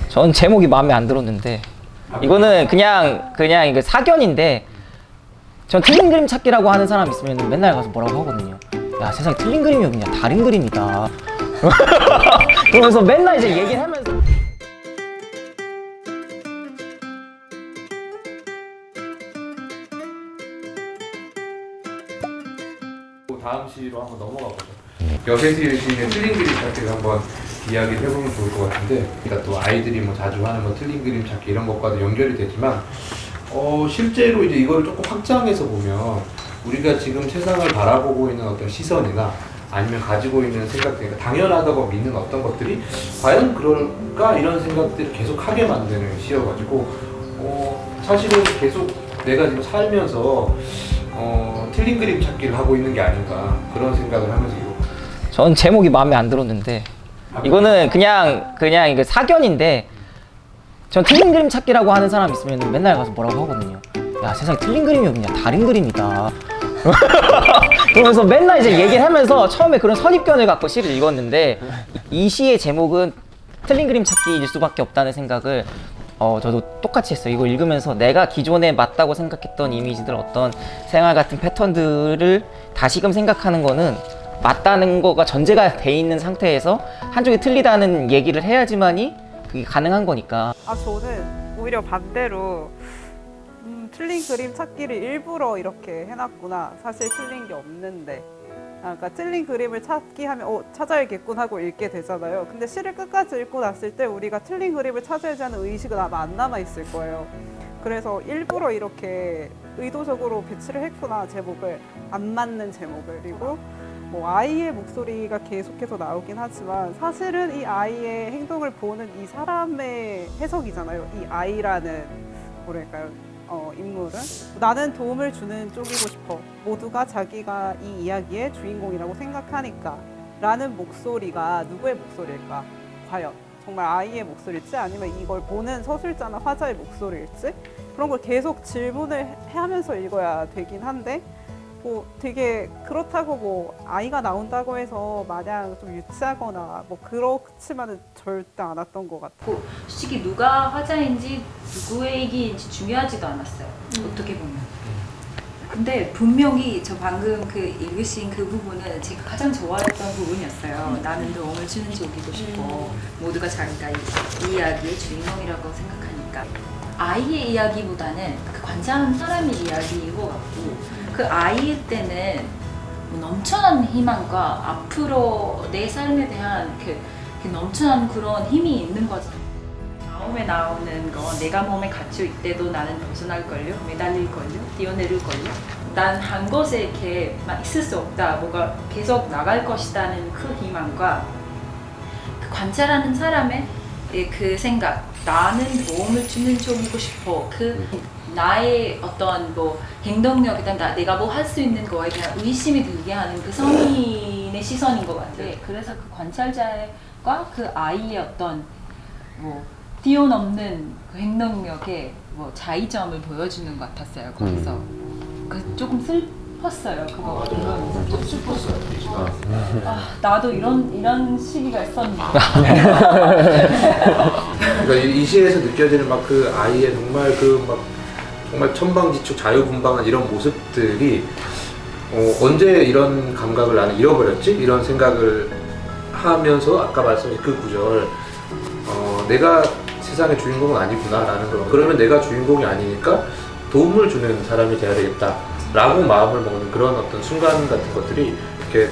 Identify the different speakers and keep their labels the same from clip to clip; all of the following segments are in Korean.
Speaker 1: 전 제목이 마음에 안 들었는데 이거는 그냥 이거 사견인데 전 틀린 그림 찾기라고 하는 사람 있으면 맨날 가서 뭐라고 하거든요. 야, 세상에 틀린 그림이 없냐, 다른 그림이다. 그러면서 맨날 이제 얘기를 하면서
Speaker 2: 다음 시로 한번 넘어가 보죠. 여세시 시인의 틀린 그림 찾기를 한번 이야기를 해보면 좋을 것 같은데, 그러니까 또 아이들이 뭐 자주 하는 뭐 틀린 그림 찾기 이런 것과도 연결이 되지만, 실제로 이제 이거를 조금 확장해서 보면 우리가 지금 세상을 바라보고 있는 어떤 시선이나 아니면 가지고 있는 생각들, 그러니까 당연하다고 믿는 어떤 것들이 과연 그럴까 이런 생각들을 계속 하게 만드는 시여가지고 사실은 계속 내가 지금 살면서 틀린 그림 찾기를 하고 있는 게 아닌가 그런 생각을 하면서
Speaker 1: 전 제목이 마음에 안 들었는데 이거는 그냥 이거 사견인데 전 틀린 그림 찾기라고 하는 사람 있으면 맨날 가서 뭐라고 하거든요. 야, 세상에 틀린 그림이 없냐, 다른 그림이다. 그러면서 맨날 이제 얘기를 하면서 처음에 그런 선입견을 갖고 시를 읽었는데 이 시의 제목은 틀린 그림 찾기일 수밖에 없다는 생각을 저도 똑같이 했어요. 이거 읽으면서 내가 기존에 맞다고 생각했던 이미지들, 어떤 생활 같은 패턴들을 다시금 생각하는 거는 맞다는 거가 전제가 돼 있는 상태에서 한쪽이 틀리다는 얘기를 해야지만이 그게 가능한 거니까.
Speaker 3: 저는 오히려 반대로 틀린 그림 찾기를 일부러 이렇게 해놨구나. 사실 틀린 게 없는데. 그러니까 틀린 그림을 찾기 하면 찾아야겠군 하고 읽게 되잖아요. 근데 시를 끝까지 읽고 났을 때 우리가 틀린 그림을 찾아야지 하는 의식은 아마 안 남아있을 거예요. 그래서 일부러 이렇게 의도적으로 배치를 했구나, 제목을. 안 맞는 제목을. 그리고 뭐 아이의 목소리가 계속해서 나오긴 하지만 사실은 이 아이의 행동을 보는 이 사람의 해석이잖아요. 이 아이라는 뭐랄까요, 인물은 나는 도움을 주는 쪽이고 싶어. 모두가 자기가 이 이야기의 주인공이라고 생각하니까 라는 목소리가 누구의 목소리일까? 과연 정말 아이의 목소리일지 아니면 이걸 보는 서술자나 화자의 목소리일지, 그런 걸 계속 질문을 하면서 읽어야 되긴 한데 되게 그렇다고 뭐 아이가 나온다고 해서 마냥 좀 유치하거나 뭐 그렇지만은 절대 않았던 것 같아요.
Speaker 4: 솔직히 누가 화자인지 누구의 얘기인지 중요하지도 않았어요. 어떻게 보면. 근데 분명히 저 방금 그 읽으신 그 부분은 제가 가장 좋아했던 부분이었어요. 나는 도움을 주는 쪽이고 싶고 모두가 자기가 이 이야기의 주인공이라고 생각하니까. 아이의 이야기보다는 그 관찰하는 사람의 이야기인 것 같고, 그 아이일 때는 넘쳐난 희망과 앞으로 내 삶에 대한 그 넘쳐난 그런 힘이 있는 거죠. 다음에 나오는 거, 내가 몸에 갇혀 있대도 나는 벗어날걸요, 매달릴걸요, 뛰어내릴걸요. 난 한 곳에 이렇게 막 있을 수 없다, 뭐가 계속 나갈 것이라는 그 희망과 그 관찰하는 사람의 그 생각, 나는 도움을 주는 쪽이고 싶어. 그 나의 어떤 뭐 행동력이든 내가 뭐 할 수 있는 거에 대한 의심이 들게 하는 그 성인의 시선인 것 같아요. 그래서 그 관찰자과 그 아이의 어떤 뭐 뛰어넘는 그 행동력의 뭐 차이점을 보여주는 것 같았어요. 거기서 그 조금 슬펐어요. 그거 이건 좀 슬펐어요. 나도 이런 시기가 있었는데.
Speaker 2: 그러니까 이 시에서 느껴지는 막 그 아이의 정말 천방지축 자유분방한 이런 모습들이 언제 이런 감각을 나는 잃어버렸지? 이런 생각을 하면서 아까 말씀하신 그 구절, 내가 세상의 주인공은 아니구나 라는 거. 그러면 내가 주인공이 아니니까 도움을 주는 사람이 돼야 되겠다 라고 마음을 먹는 그런 어떤 순간 같은 것들이 이렇게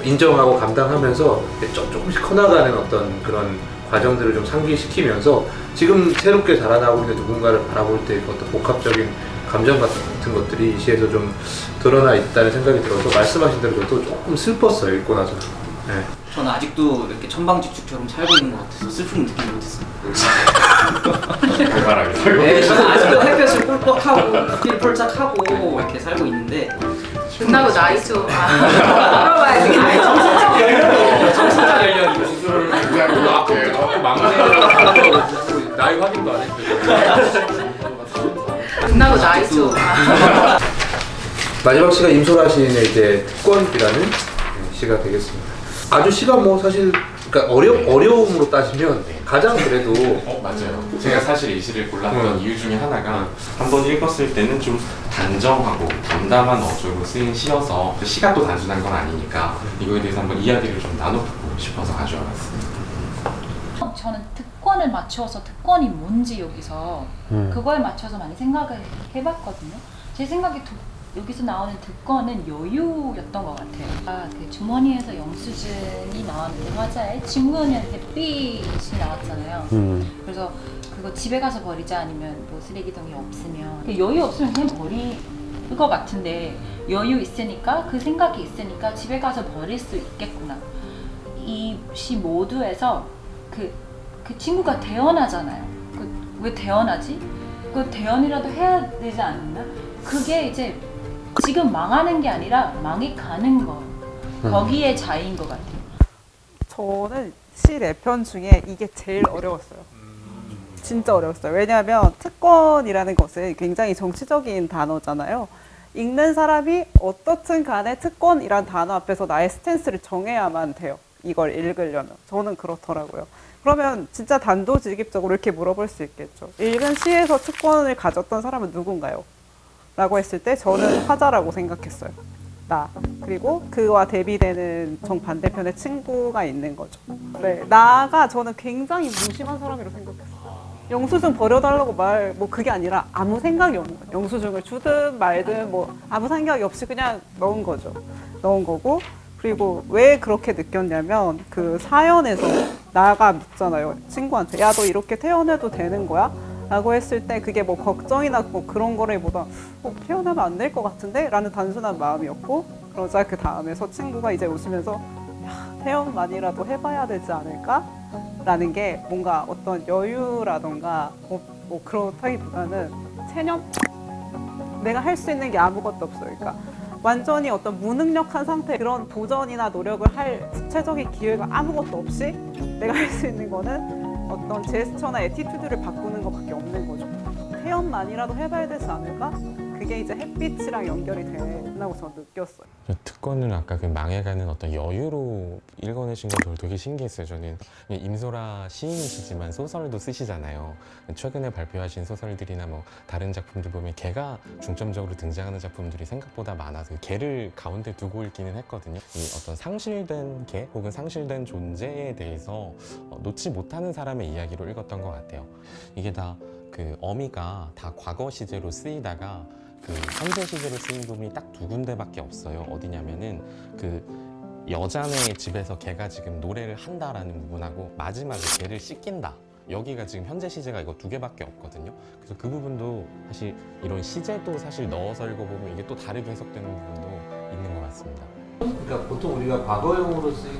Speaker 2: 인정하고 감당하면서 조금씩 커나가는 어떤 그런 과정들을 좀 상기시키면서 지금 새롭게 자라나고 있는 누군가를 바라볼 때 어떤 복합적인 감정 같은 것들이 이 시에서 좀 드러나 있다는 생각이 들어서 말씀하신 대로 저도 조금 슬펐어요, 읽고 나서. 네.
Speaker 5: 저는 아직도 이렇게 천방지축처럼 살고 있는 것 같아서 슬픔을 느끼지 못했어요. 네, 저는 아직도 햇볕을 꿀꺽하고 펄짝하고 이렇게 살고 있는데
Speaker 4: 끝나고 나이 좀 물어봐야 되겠네.
Speaker 5: 정신적 연령이
Speaker 2: 나이 확인도 안 했는데.
Speaker 4: 끝나고 나이 좀
Speaker 2: 마지막 시가 임소라 시인의 이제 특권이라는 시가 되겠습니다. 아주 시가 뭐 사실 그러니까 어려움으로 따지면 가장 그래도
Speaker 6: 맞아요. 제가 사실 이 시를 골랐던 이유 중에 하나가 한번 읽었을 때는 좀 단정하고 담담한 어조로 쓰인 시여서 시가 또 단순한 건 아니니까 이거에 대해서 한번 이야기를 좀 나눠보고 싶어서 가져와 봤습니다.
Speaker 4: 저는 특권을 맞춰서 특권이 뭔지 여기서 그거에 맞춰서 많이 생각을 해봤거든요. 제 생각에 여기서 나오는 특권은 여유였던 것 같아요. 그 주머니에서 영수증이 나왔는데 화자에 친구는 햇빛이 나왔잖아요. 그래서 그거 집에 가서 버리자 아니면 뭐 쓰레기통이 없으면 여유 없으면 그냥 버릴 것 같은데 여유 있으니까 그 생각이 있으니까 집에 가서 버릴 수 있겠구나. 이 시 모두에서 그 친구가 대언하잖아요. 왜 대언하지? 그 대언이라도 해야 되지 않나? 그게 이제 지금 망하는 게 아니라 망해가는 거. 거기에 자인 것 같아요.
Speaker 3: 저는 시 4편 중에 이게 제일 어려웠어요. 진짜 어려웠어요. 왜냐하면 특권이라는 것은 굉장히 정치적인 단어잖아요. 읽는 사람이 어떻든 간에 특권이란 단어 앞에서 나의 스탠스를 정해야만 돼요. 이걸 읽으려면. 저는 그렇더라고요. 그러면 진짜 단도직입적으로 이렇게 물어볼 수 있겠죠. 읽은 시에서 특권을 가졌던 사람은 누군가요? 라고 했을 때 저는 화자라고 생각했어요. 나. 그리고 그와 대비되는 정반대편의 친구가 있는 거죠. 네, 나가 저는 굉장히 무심한 사람이라고 생각했어요. 영수증 버려달라고 뭐 그게 아니라 아무 생각이 없는 거예요. 영수증을 주든 말든 뭐 아무 생각이 없이 그냥 넣은 거죠. 넣은 거고. 그리고 왜 그렇게 느꼈냐면 그 사연에서 나가 묻잖아요. 친구한테. 야, 너 이렇게 태어나도 되는 거야? 라고 했을 때 그게 뭐 걱정이나 뭐 그런 거라기보다 태어나면 안 될 것 같은데? 라는 단순한 마음이었고 그러자 그 다음에서 친구가 이제 웃으면서 야, 태연만이라도 해봐야 되지 않을까? 라는 게 뭔가 어떤 여유라던가 뭐 그렇다기보다는 체념? 내가 할 수 있는 게 아무것도 없어요. 그러니까 완전히 어떤 무능력한 상태 그런 도전이나 노력을 할 구체적인 기회가 아무것도 없이 내가 할 수 있는 거는 어떤 제스처나 애티튜드를 바꾸는 것밖에 없는 거죠. 태연만이라도 해봐야 되지 않을까? 그게 이제 햇빛이랑 연결이 된다고 저는 느꼈어요.
Speaker 7: 특권을 아까 그 망해가는 어떤 여유로 읽어내신 건 되게 신기했어요. 저는 임소라 시인이시지만 소설도 쓰시잖아요. 최근에 발표하신 소설들이나 뭐 다른 작품들 보면 개가 중점적으로 등장하는 작품들이 생각보다 많아서 개를 가운데 두고 읽기는 했거든요. 이 어떤 상실된 개 혹은 상실된 존재에 대해서 놓지 못하는 사람의 이야기로 읽었던 것 같아요. 이게 다 그 어미가 다 과거 시제로 쓰이다가 그 현재 시제로 쓰인 부분이 딱 2군데밖에 없어요. 어디냐면은 그 여자네 집에서 걔가 지금 노래를 한다라는 부분하고 마지막에 걔를 씻긴다. 여기가 지금 현재 시제가 이거 2개밖에 없거든요. 그래서 그 부분도 사실 이런 시제도 사실 넣어서 읽어보면 이게 또 다르게 해석되는 부분도 있는 것 같습니다.
Speaker 2: 그러니까 보통 우리가 과거형으로 쓰인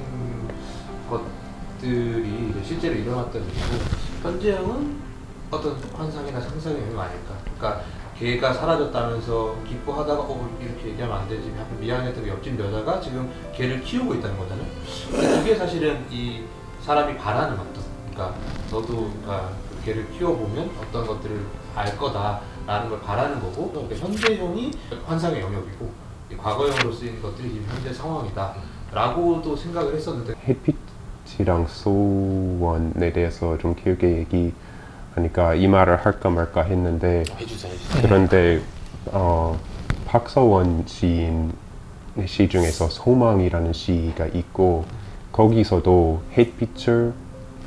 Speaker 2: 것들이 이제 실제로 일어났던 일이고 현재형은 어떤 환상이나 상상의 영역 아닐까. 그러니까 걔가 사라졌다면서 기뻐하다가 이렇게 얘기하면 안 되지 하고 미안했던 옆집 여자가 지금 걔를 키우고 있다는 거잖아요. 근데 그게 사실은 이 사람이 바라는 어떤 그러니까 너도 그러니까 걔를 키워보면 어떤 것들을 알 거다라는 걸 바라는 거고 그러니까 현재형이 환상의 영역이고 이 과거형으로 쓰인 것들이 지금 현재 상황이다 라고도 생각을 했었는데
Speaker 8: 햇빛이랑 소원에 대해서 좀 길게 얘기하니까 이 말을 할까 말까 했는데 그런데 박서원 시인의 시 중에서 소망이라는 시가 있고 거기서도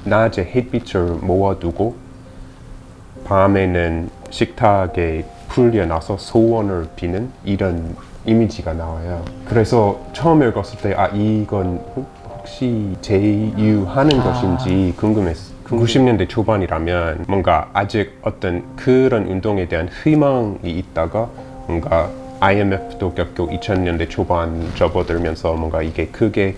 Speaker 8: 낮에 햇빛을 모아두고 밤에는 식탁에 풀려나서 소원을 비는 이런 이미지가 나와요. 그래서 처음 읽었을 때 이건 혹시 제유하는 것인지 궁금했어요. 90년대 초반이라면 뭔가 아직 어떤 그런 운동에 대한 희망이 있다가 뭔가 IMF도 겪고 2000년대 초반 접어들면서 뭔가 이게 크게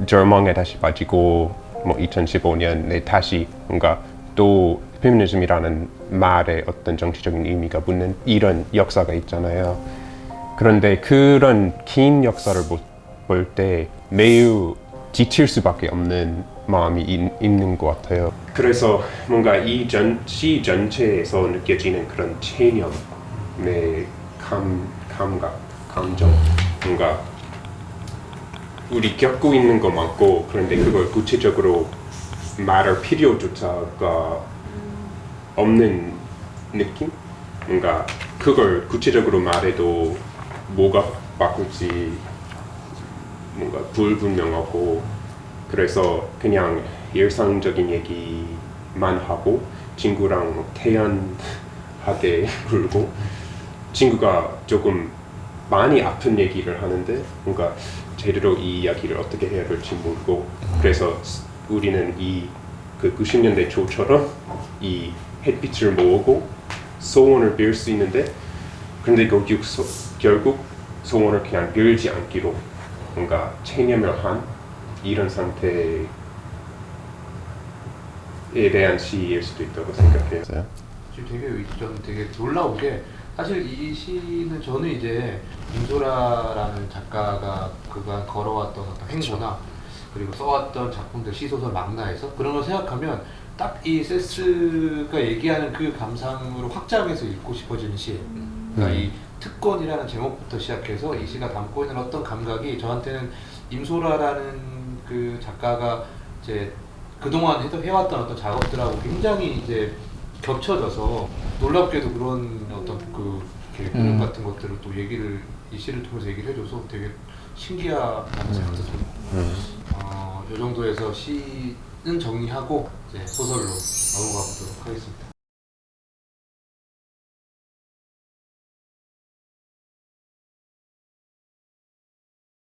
Speaker 8: 절망에 다시 빠지고 뭐 2015년에 다시 뭔가 또 페미니즘이라는 말에 어떤 정치적인 의미가 붙는 이런 역사가 있잖아요. 그런데 그런 긴 역사를 볼 때 매우 지칠 수밖에 없는 마음이 있는 것 같아요. 그래서 뭔가 이 시 전체에서 느껴지는 그런 체념의 감각, 감정, 뭔가 우리 겪고 있는 거 많고 그런데 그걸 구체적으로 말할 필요조차가 없는 느낌? 뭔가 그걸 구체적으로 말해도 뭐가 바꿀지 뭔가 불분명하고 그래서 그냥 일상적인 얘기만 하고 친구랑 태연하게 굴고 친구가 조금 많이 아픈 얘기를 하는데 뭔가 제대로 이 이야기를 어떻게 해야 될지 모르고 그래서 우리는 이 그 90년대 초처럼 이 햇빛을 모으고 소원을 빌 수 있는데 그런데 결국 소원을 그냥 빌지 않기로 뭔가 체념을 한 이런 상태에 대한 시일 수도 있다고 생각해요.
Speaker 2: 지금 저는 되게 놀라운 게 사실 이 시는 저는 이제 임소라라는 작가가 그간 걸어왔던 어떤 행보나 그리고 써왔던 작품들 시소설 망라에서 그런 걸 생각하면 딱 이 세스가 얘기하는 그 감상으로 확장해서 읽고 싶어지는 시예요. 그러니까 이 특권이라는 제목부터 시작해서 이 시가 담고 있는 어떤 감각이 저한테는 임소라라는 그 작가가 이제 그동안 해왔던 어떤 작업들하고 굉장히 이제 겹쳐져서 놀랍게도 그런 어떤 그 흐름 같은 것들을 또 얘기를 이 시를 통해서 얘기를 해줘서 되게 신기하다는 생각도 들고 이 정도에서 시는 정리하고 이제 소설로 넘어가 보도록 하겠습니다.